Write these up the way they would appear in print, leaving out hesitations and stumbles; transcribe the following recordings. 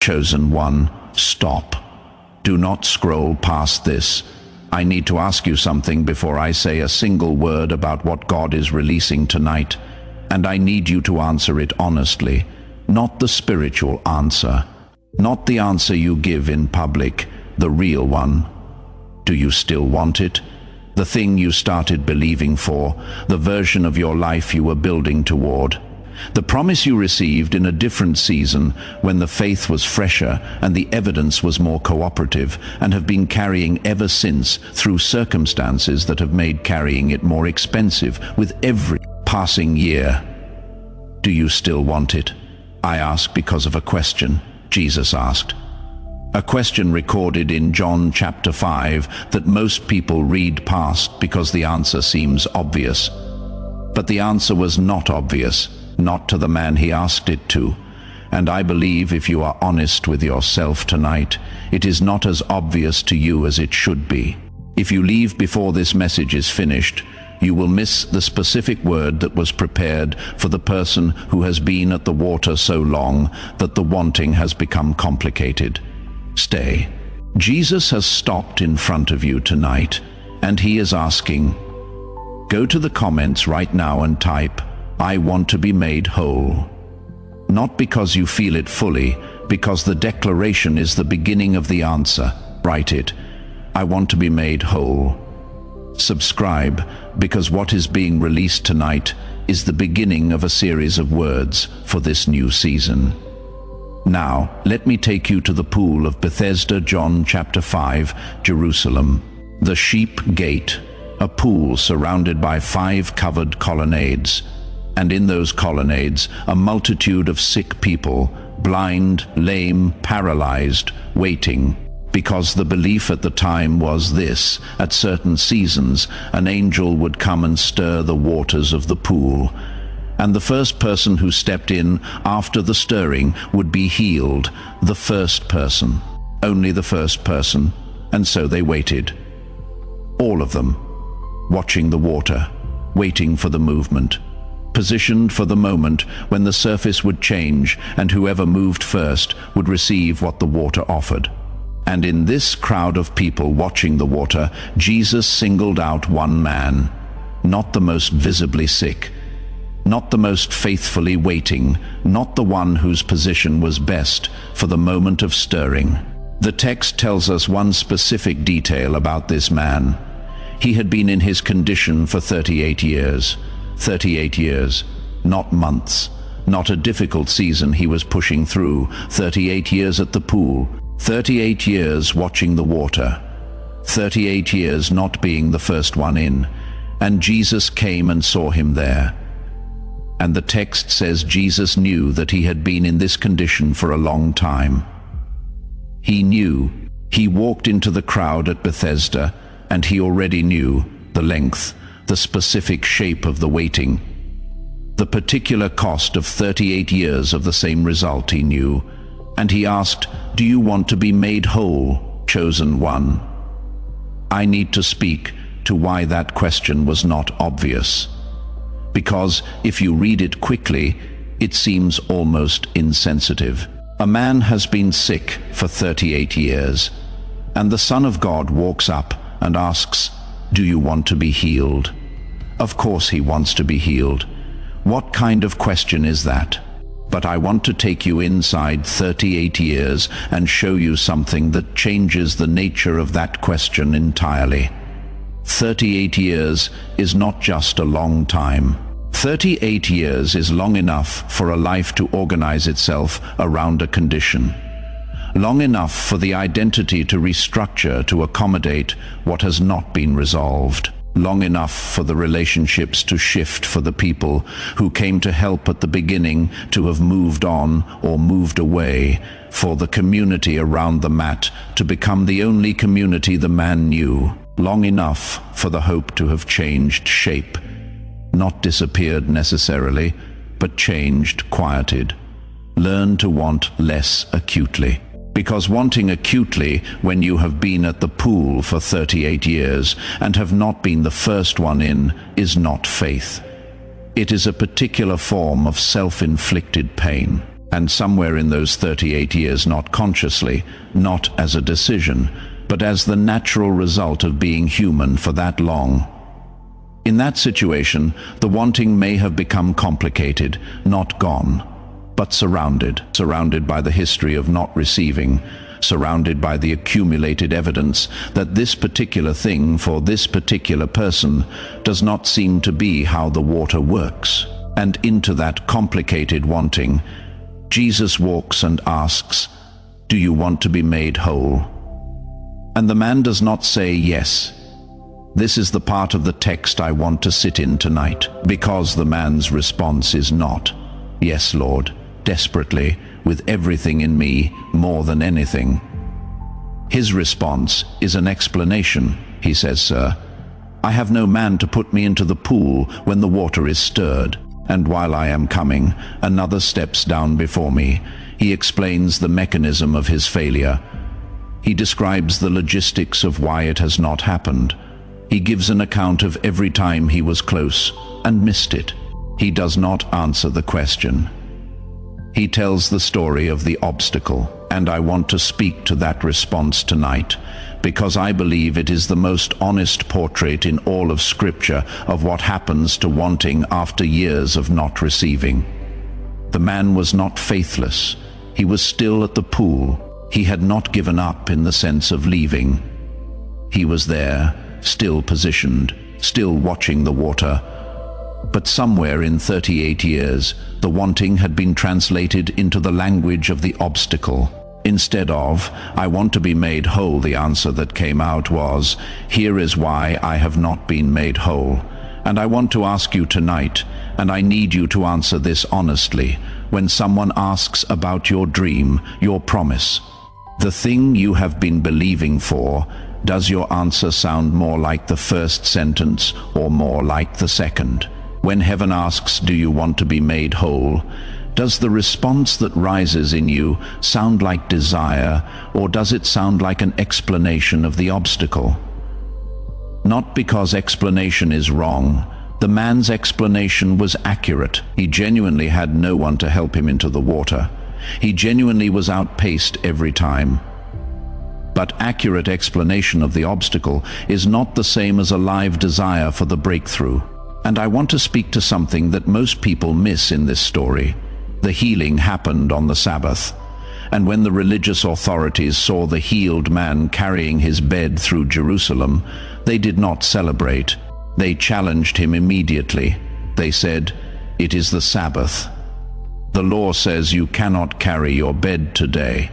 Chosen one, stop. Do not scroll past this. I need to ask you something before I say a single word about what God is releasing tonight, and I need you to answer it honestly, not the spiritual answer, not the answer you give in public, the real one. Do you still want it? The thing you started believing for, the version of your life you were building toward, the promise you received in a different season when the faith was fresher and the evidence was more cooperative, and have been carrying ever since through circumstances that have made carrying it more expensive with every passing year. Do you still want it? I ask because of a question Jesus asked. A question recorded in John chapter 5 that most people read past because the answer seems obvious. But the answer was not obvious, not to the man he asked it to. And I believe if you are honest with yourself tonight, it is not as obvious to you as it should be. If you leave before this message is finished, you will miss the specific word that was prepared for the person who has been at the water so long that the wanting has become complicated. Stay. Jesus has stopped in front of you tonight, and he is asking, go to the comments right now and type, I want to be made whole. Not because you feel it fully, because the declaration is the beginning of the answer. Write it. I want to be made whole. Subscribe, because what is being released tonight is the beginning of a series of words for this new season. Now, let me take you to the pool of Bethesda, John chapter 5, Jerusalem. The Sheep Gate, a pool surrounded by 5 covered colonnades. And in those colonnades, a multitude of sick people, blind, lame, paralyzed, waiting. Because the belief at the time was this: at certain seasons, an angel would come and stir the waters of the pool. And the first person who stepped in after the stirring would be healed, the first person, only the first person. And so they waited. All of them, watching the water, waiting for the movement, positioned for the moment when the surface would change and whoever moved first would receive what the water offered. And in this crowd of people watching the water, Jesus singled out one man, not the most visibly sick, not the most faithfully waiting, not the one whose position was best for the moment of stirring. The text tells us one specific detail about this man. He had been in his condition for 38 years. 38 years, not months, not a difficult season he was pushing through. 38 years at the pool, 38 years watching the water, 38 years not being the first one in. And Jesus came and saw him there. And the text says Jesus knew that he had been in this condition for a long time. He knew. He walked into the crowd at Bethesda, and he already knew the length, the specific shape of the waiting, the particular cost of 38 years of the same result he knew. And he asked, do you want to be made whole, chosen one? I need to speak to why that question was not obvious. Because if you read it quickly, it seems almost insensitive. A man has been sick for 38 years, and the Son of God walks up and asks, do you want to be healed? Of course he wants to be healed. What kind of question is that? But I want to take you inside 38 years and show you something that changes the nature of that question entirely. 38 years is not just a long time. 38 years is long enough for a life to organize itself around a condition. Long enough for the identity to restructure to accommodate what has not been resolved. Long enough for the relationships to shift for the people who came to help at the beginning to have moved on or moved away, for the community around the mat to become the only community the man knew. Long enough for the hope to have changed shape. Not disappeared necessarily, but changed, quieted. Learn to want less acutely. Because wanting acutely when you have been at the pool for 38 years and have not been the first one in is not faith. It is a particular form of self-inflicted pain. And somewhere in those 38 years, not consciously, not as a decision, but as the natural result of being human for that long. In that situation, the wanting may have become complicated, not gone, but surrounded by the history of not receiving, surrounded by the accumulated evidence that this particular thing for this particular person does not seem to be how the water works. And into that complicated wanting, Jesus walks and asks, "Do you want to be made whole?" And the man does not say yes. This is the part of the text I want to sit in tonight, because the man's response is not, "Yes, Lord," desperately, with everything in me, more than anything. His response is an explanation. He says, "Sir, I have no man to put me into the pool when the water is stirred, and while I am coming, another steps down before me." He explains the mechanism of his failure. He describes the logistics of why it has not happened. He gives an account of every time he was close and missed it. He does not answer the question. He tells the story of the obstacle, and I want to speak to that response tonight, because I believe it is the most honest portrait in all of Scripture of what happens to wanting after years of not receiving. The man was not faithless. He was still at the pool. He had not given up in the sense of leaving. He was there, still positioned, still watching the water. But somewhere in 38 years, the wanting had been translated into the language of the obstacle. Instead of, "I want to be made whole," the answer that came out was, "Here is why I have not been made whole. And I want to ask you tonight, and I need you to answer this honestly, when someone asks about your dream, your promise, the thing you have been believing for, does your answer sound more like the first sentence or more like the second? When heaven asks, "Do you want to be made whole?" does the response that rises in you sound like desire, or does it sound like an explanation of the obstacle? Not because explanation is wrong. The man's explanation was accurate. He genuinely had no one to help him into the water. He genuinely was outpaced every time. But accurate explanation of the obstacle is not the same as a live desire for the breakthrough. And I want to speak to something that most people miss in this story. The healing happened on the Sabbath. And when the religious authorities saw the healed man carrying his bed through Jerusalem, they did not celebrate. They challenged him immediately. They said, "It is the Sabbath. The law says you cannot carry your bed today."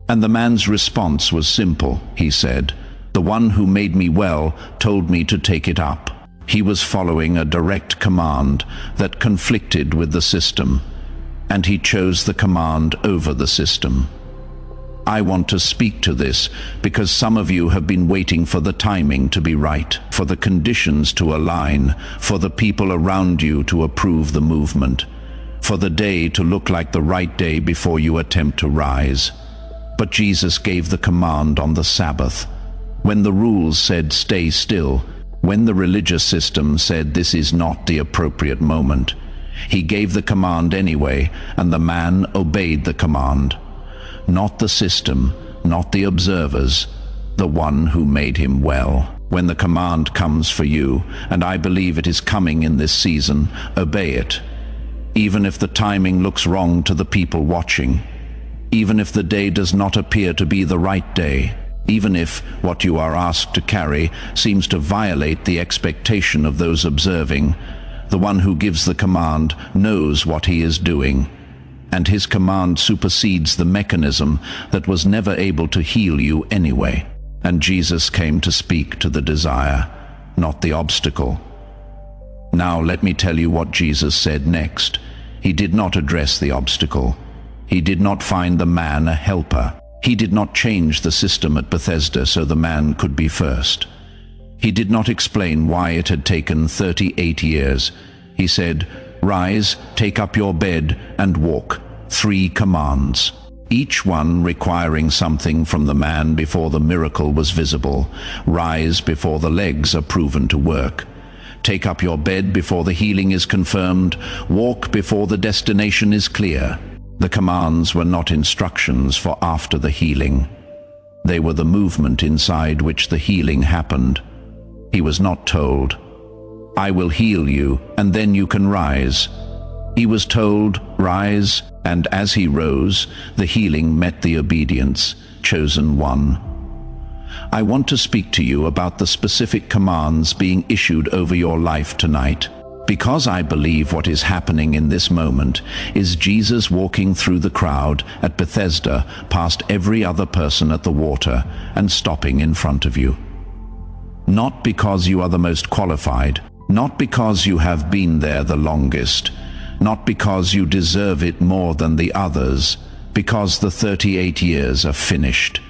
And the man's response was simple. He said, "The one who made me well told me to take it up." He was following a direct command that conflicted with the system, and he chose the command over the system. I want to speak to this because some of you have been waiting for the timing to be right, for the conditions to align, for the people around you to approve the movement, for the day to look like the right day before you attempt to rise. But Jesus gave the command on the Sabbath, when the rules said stay still, when the religious system said this is not the appropriate moment. He gave the command anyway, and the man obeyed the command. Not the system, not the observers, the one who made him well. When the command comes for you, and I believe it is coming in this season, obey it. Even if the timing looks wrong to the people watching, even if the day does not appear to be the right day, even if what you are asked to carry seems to violate the expectation of those observing, the one who gives the command knows what he is doing, and his command supersedes the mechanism that was never able to heal you anyway. And Jesus came to speak to the desire, not the obstacle. Now let me tell you what Jesus said next. He did not address the obstacle. He did not find the man a helper. He did not change the system at Bethesda so the man could be first. He did not explain why it had taken 38 years. He said, "Rise, take up your bed, and walk." 3 commands, each one requiring something from the man before the miracle was visible. Rise before the legs are proven to work. Take up your bed before the healing is confirmed. Walk before the destination is clear. The commands were not instructions for after the healing. They were the movement inside which the healing happened. He was not told, "I will heal you, and then you can rise." He was told, "Rise," and as he rose, the healing met the obedience, chosen one. I want to speak to you about the specific commands being issued over your life tonight, because I believe what is happening in this moment is Jesus walking through the crowd at Bethesda past every other person at the water and stopping in front of you. Not because you are the most qualified, not because you have been there the longest, not because you deserve it more than the others, because the 38 years are finished.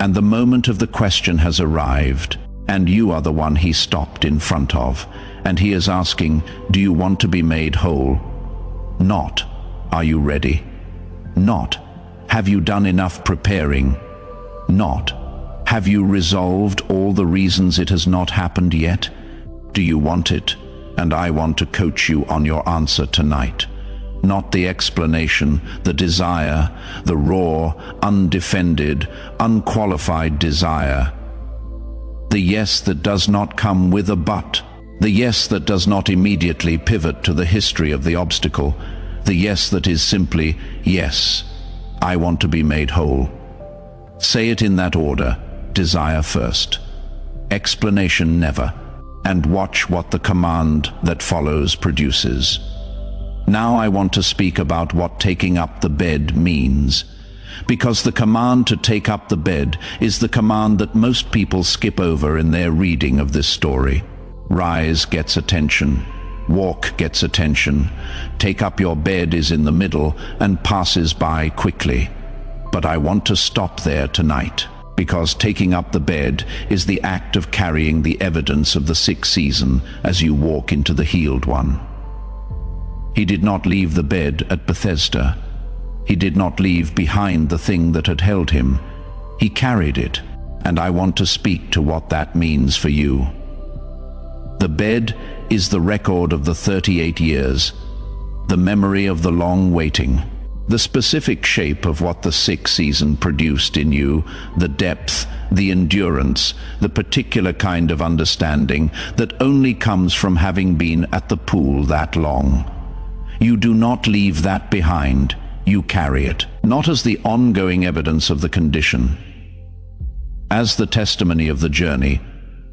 And the moment of the question has arrived, and you are the one he stopped in front of, and he is asking, "Do you want to be made whole?" Not, "Are you ready?" Not, "Have you done enough preparing?" Not, "Have you resolved all the reasons it has not happened yet?" Do you want it? And I want to coach you on your answer tonight. Not the explanation, the desire, the raw, undefended, unqualified desire. The yes that does not come with a but. The yes that does not immediately pivot to the history of the obstacle. The yes that is simply, "Yes, I want to be made whole." Say it in that order. Desire first. Explanation never. And watch what the command that follows produces. Now I want to speak about what taking up the bed means, because the command to take up the bed is the command that most people skip over in their reading of this story. Rise gets attention, walk gets attention, take up your bed is in the middle and passes by quickly. But I want to stop there tonight, because taking up the bed is the act of carrying the evidence of the sick season as you walk into the healed one. He did not leave the bed at Bethesda. He did not leave behind the thing that had held him. He carried it, and I want to speak to what that means for you. The bed is the record of the 38 years, the memory of the long waiting, the specific shape of what the sick season produced in you, the depth, the endurance, the particular kind of understanding that only comes from having been at the pool that long. You do not leave that behind, you carry it, not as the ongoing evidence of the condition. As the testimony of the journey,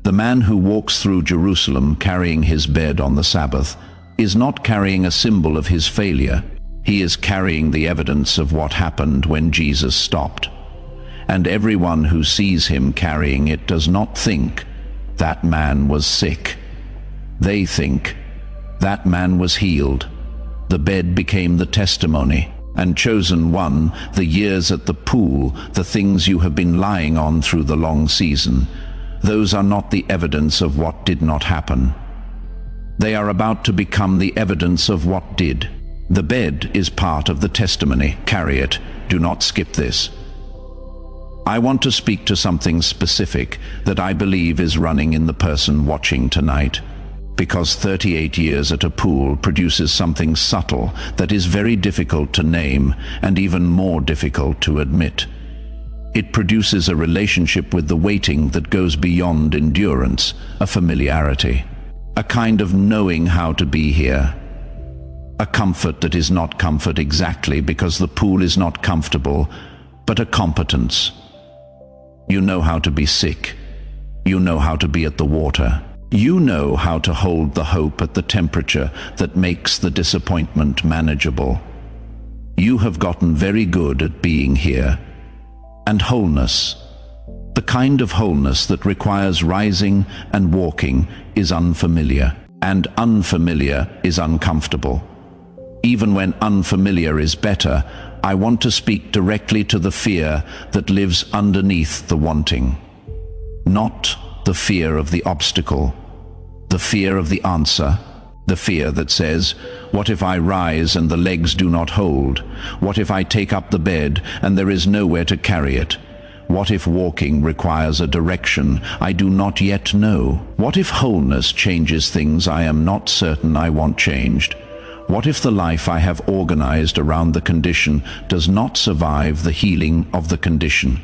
the man who walks through Jerusalem carrying his bed on the Sabbath is not carrying a symbol of his failure. He is carrying the evidence of what happened when Jesus stopped. And everyone who sees him carrying it does not think, "That man was sick." They think, "That man was healed." The bed became the testimony, and chosen one, the years at the pool, the things you have been lying on through the long season. Those are not the evidence of what did not happen. They are about to become the evidence of what did. The bed is part of the testimony. Carry it. Do not skip this. I want to speak to something specific that I believe is running in the person watching tonight, because 38 years at a pool produces something subtle that is very difficult to name and even more difficult to admit. It produces a relationship with the waiting that goes beyond endurance, a familiarity, a kind of knowing how to be here. A comfort that is not comfort exactly because the pool is not comfortable, but a competence. You know how to be sick. You know how to be at the water. You know how to hold the hope at the temperature that makes the disappointment manageable. You have gotten very good at being here. And wholeness, the kind of wholeness that requires rising and walking, is unfamiliar. And unfamiliar is uncomfortable. Even when unfamiliar is better, I want to speak directly to the fear that lives underneath the wanting. Not the fear of the obstacle, the fear of the answer, the fear that says, "What if I rise and the legs do not hold? What if I take up the bed and there is nowhere to carry it? What if walking requires a direction I do not yet know? What if wholeness changes things I am not certain I want changed? What if the life I have organized around the condition does not survive the healing of the condition?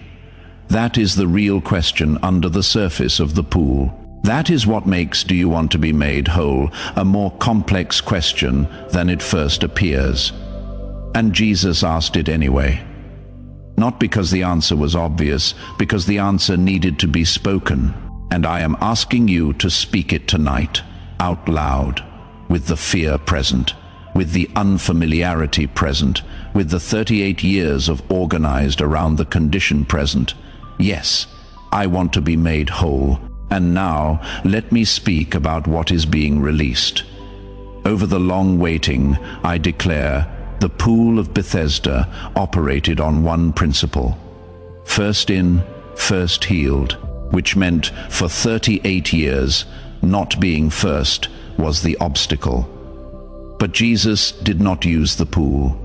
That is the real question under the surface of the pool. That is what makes "Do you want to be made whole" a more complex question than it first appears. And Jesus asked it anyway. Not because the answer was obvious, because the answer needed to be spoken. And I am asking you to speak it tonight, out loud, with the fear present, with the unfamiliarity present, with the 38 years of organized around the condition present. Yes, I want to be made whole. And now, let me speak about what is being released. Over the long waiting, I declare, the pool of Bethesda operated on one principle: first in, first healed, which meant for 38 years, not being first was the obstacle. But Jesus did not use the pool.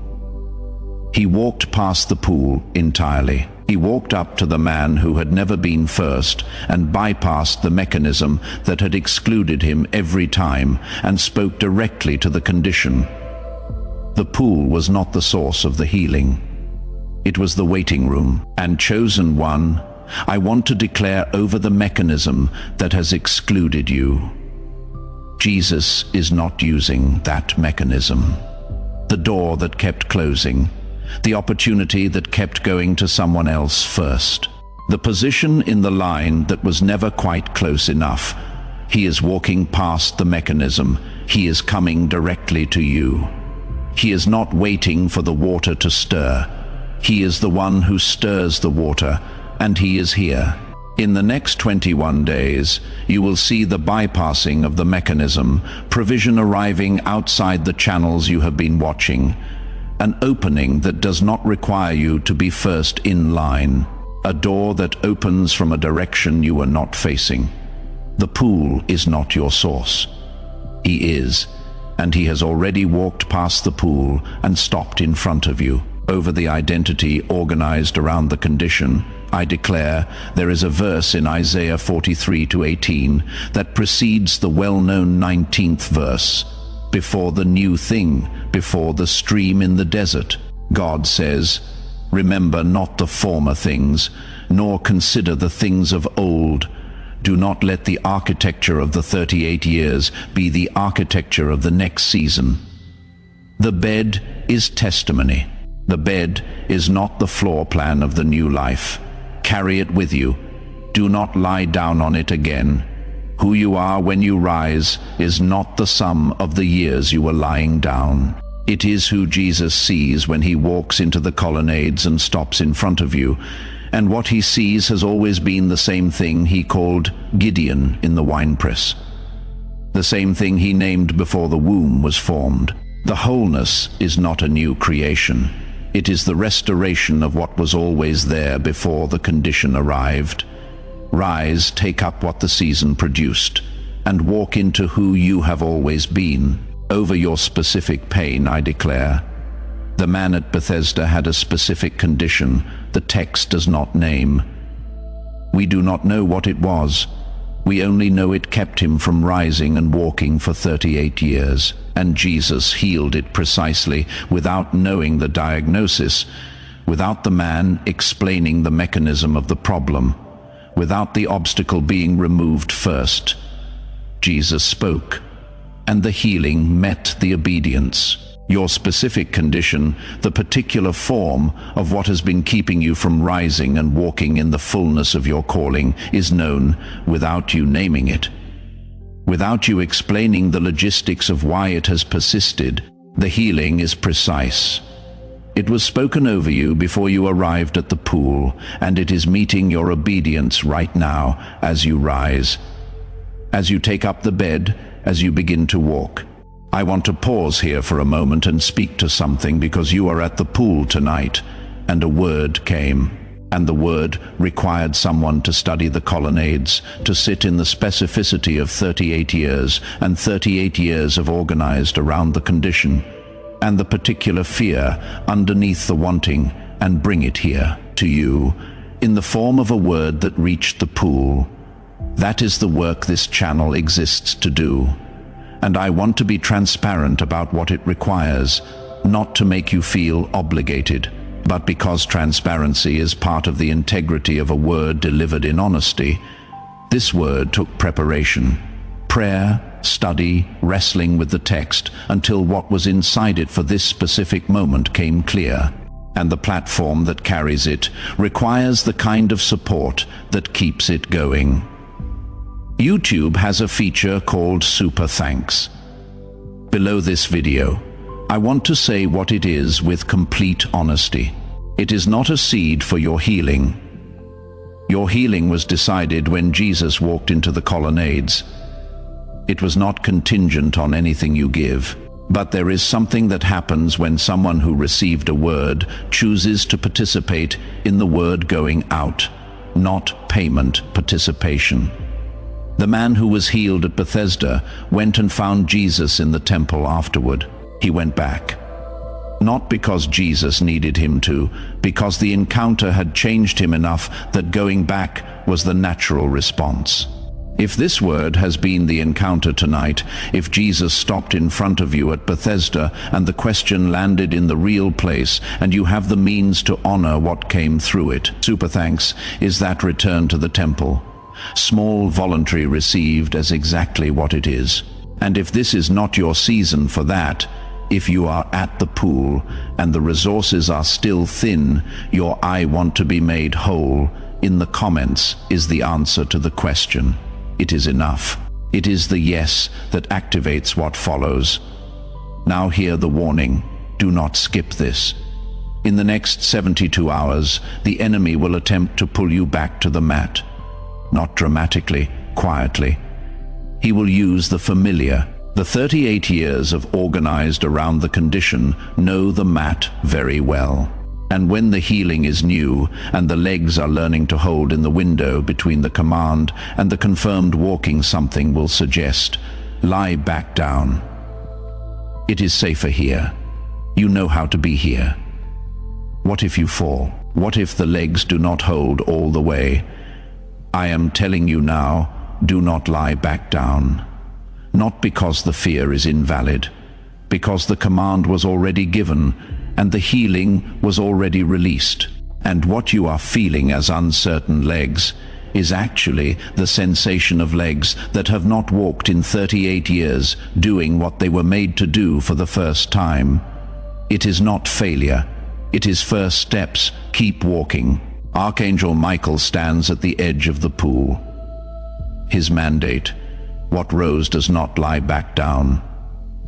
He walked past the pool entirely. He walked up to the man who had never been first and bypassed the mechanism that had excluded him every time and spoke directly to the condition. The pool was not the source of the healing. It was the waiting room. And chosen one, I want to declare over the mechanism that has excluded you. Jesus is not using that mechanism. The door that kept closing, the opportunity that kept going to someone else first, the position in the line that was never quite close enough. He is walking past the mechanism. He is coming directly to you. He is not waiting for the water to stir. He is the one who stirs the water, and he is here. In the next 21 days, you will see the bypassing of the mechanism, provision arriving outside the channels you have been watching, an opening that does not require you to be first in line, a door that opens from a direction you are not facing. The pool is not your source. He is, and he has already walked past the pool and stopped in front of you. Over the identity organized around the condition, I declare there is a verse in Isaiah 43:18 that precedes the well-known 19th verse. Before the new thing, before the stream in the desert, God says, "Remember not the former things, nor consider the things of old. Do not let the architecture of the 38 years be the architecture of the next season." The bed is testimony. The bed is not the floor plan of the new life. Carry it with you. Do not lie down on it again. Who you are when you rise is not the sum of the years you were lying down. It is who Jesus sees when he walks into the colonnades and stops in front of you. And what he sees has always been the same thing he called Gideon in the winepress. The same thing he named before the womb was formed. The wholeness is not a new creation. It is the restoration of what was always there before the condition arrived. Rise, take up what the season produced, and walk into who you have always been. Over your specific pain, I declare. The man at Bethesda had a specific condition the text does not name. We do not know what it was. We only know it kept him from rising and walking for 38 years. And Jesus healed it precisely without knowing the diagnosis, without the man explaining the mechanism of the problem, without the obstacle being removed first. Jesus spoke, and the healing met the obedience. Your specific condition, the particular form of what has been keeping you from rising and walking in the fullness of your calling, is known without you naming it. Without you explaining the logistics of why it has persisted, the healing is precise. It was spoken over you before you arrived at the pool, and it is meeting your obedience right now as you rise, as you take up the bed, as you begin to walk. I want to pause here for a moment and speak to something, because you are at the pool tonight, and a word came. And the word required someone to study the colonnades, to sit in the specificity of 38 years, and 38 years of organized around the condition, and the particular fear underneath the wanting, and bring it here to you in the form of a word that reached the pool. That is the work this channel exists to do. and I want to be transparent about what it requires, not to make you feel obligated, but because transparency is part of the integrity of a word delivered in honesty. This word took preparation, prayer, study, wrestling with the text, until what was inside it for this specific moment came clear. And the platform that carries it requires the kind of support that keeps it going. YouTube has a feature called Super Thanks. Below this video, I want to say what it is with complete honesty. It is not a seed for your healing. Your healing was decided when Jesus walked into the colonnades. It was not contingent on anything you give. But there is something that happens when someone who received a word chooses to participate in the word going out, not payment, participation. The man who was healed at Bethesda went and found Jesus in the temple afterward. He went back. Not because Jesus needed him to, because the encounter had changed him enough that going back was the natural response. If this word has been the encounter tonight, if Jesus stopped in front of you at Bethesda and the question landed in the real place and you have the means to honor what came through it, super thanks is that return to the temple. Small, voluntary, received as exactly what it is. And if this is not your season for that, if you are at the pool and the resources are still thin, your I want to be made whole, in the comments is the answer to the question. It is enough. It is the yes that activates what follows. Now hear the warning. Do not skip this. In the next 72 hours, the enemy will attempt to pull you back to the mat. Not dramatically, quietly. He will use the familiar. The 38 years of organized around the condition know the mat very well. And when the healing is new and the legs are learning to hold in the window between the command and the confirmed walking, something will suggest, lie back down. It is safer here. You know how to be here. What if you fall? What if the legs do not hold all the way? I am telling you now, do not lie back down. Not because the fear is invalid, because the command was already given and the healing was already released. And what you are feeling as uncertain legs is actually the sensation of legs that have not walked in 38 years, doing what they were made to do for the first time. It is not failure. It is first steps. Keep walking. Archangel Michael stands at the edge of the pool. His mandate: what rose does not lie back down.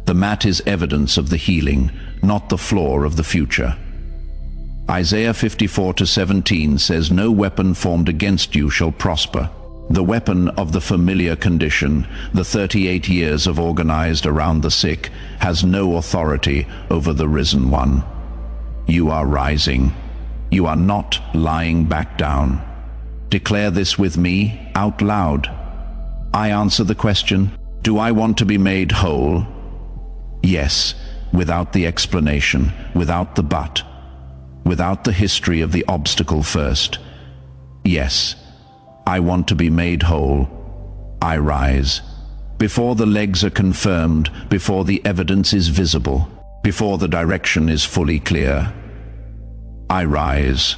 The mat is evidence of the healing, not the floor of the future. Isaiah 54:17 says, "No weapon formed against you shall prosper." The weapon of the familiar condition, the 38 years of organized around the sick, has no authority over the risen one. You are rising. You are not lying back down. Declare this with me out loud. I answer the question, do I want to be made whole? Yes, without the explanation, without the but, without the history of the obstacle first. Yes, I want to be made whole. I rise. Before the legs are confirmed, before the evidence is visible, before the direction is fully clear, I rise.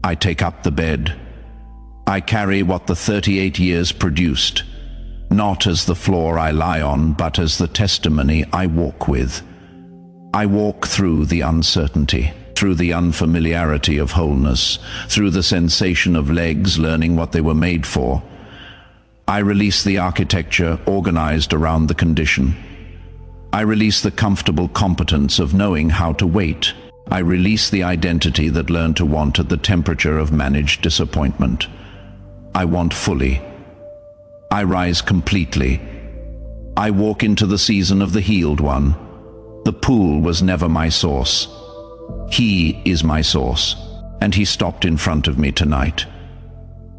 I take up the bed. I carry what the 38 years produced, not as the floor I lie on, but as the testimony I walk with. I walk through the uncertainty, through the unfamiliarity of wholeness, through the sensation of legs learning what they were made for. I release the architecture organized around the condition. I release the comfortable competence of knowing how to wait. I release the identity that learned to want at the temperature of managed disappointment. I want fully. I rise completely. I walk into the season of the healed one. The pool was never my source. He is my source, and he stopped in front of me tonight.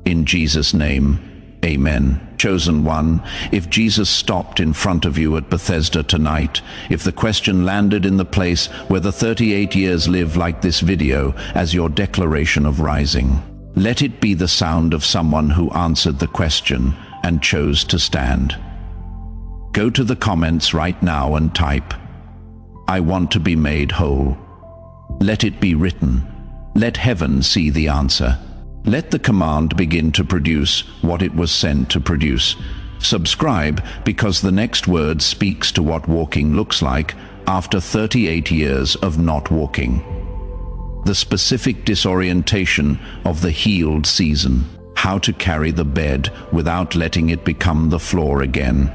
In Jesus' name, amen. Chosen one, if Jesus stopped in front of you at Bethesda tonight, if the question landed in the place where the 38 years live like this video as your declaration of rising, let it be the sound of someone who answered the question and chose to stand. Go to the comments right now and type, "I want to be made whole." Let it be written. Let heaven see the answer. Let the command begin to produce what it was sent to produce. Subscribe, because the next word speaks to what walking looks like after 38 years of not walking. The specific disorientation of the healed season. How to carry the bed without letting it become the floor again.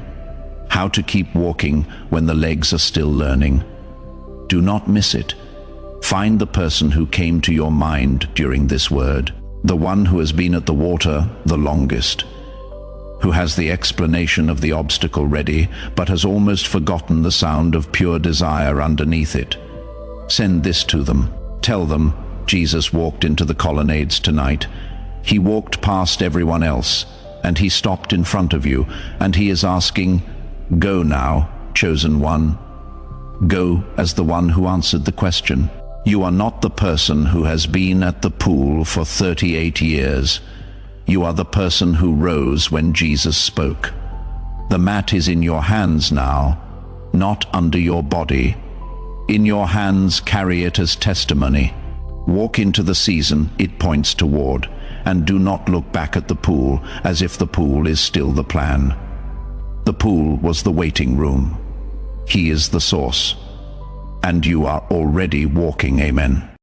How to keep walking when the legs are still learning. Do not miss it. Find the person who came to your mind during this word, the one who has been at the water the longest, who has the explanation of the obstacle ready, but has almost forgotten the sound of pure desire underneath it. Send this to them. Tell them, Jesus walked into the colonnades tonight. He walked past everyone else, and he stopped in front of you, and he is asking, "Go now, chosen one." Go as the one who answered the question. You are not the person who has been at the pool for 38 years. You are the person who rose when Jesus spoke. The mat is in your hands now, not under your body. In your hands, carry it as testimony. Walk into the season it points toward, and do not look back at the pool as if the pool is still the plan. The pool was the waiting room. He is the source. And you are already walking, amen.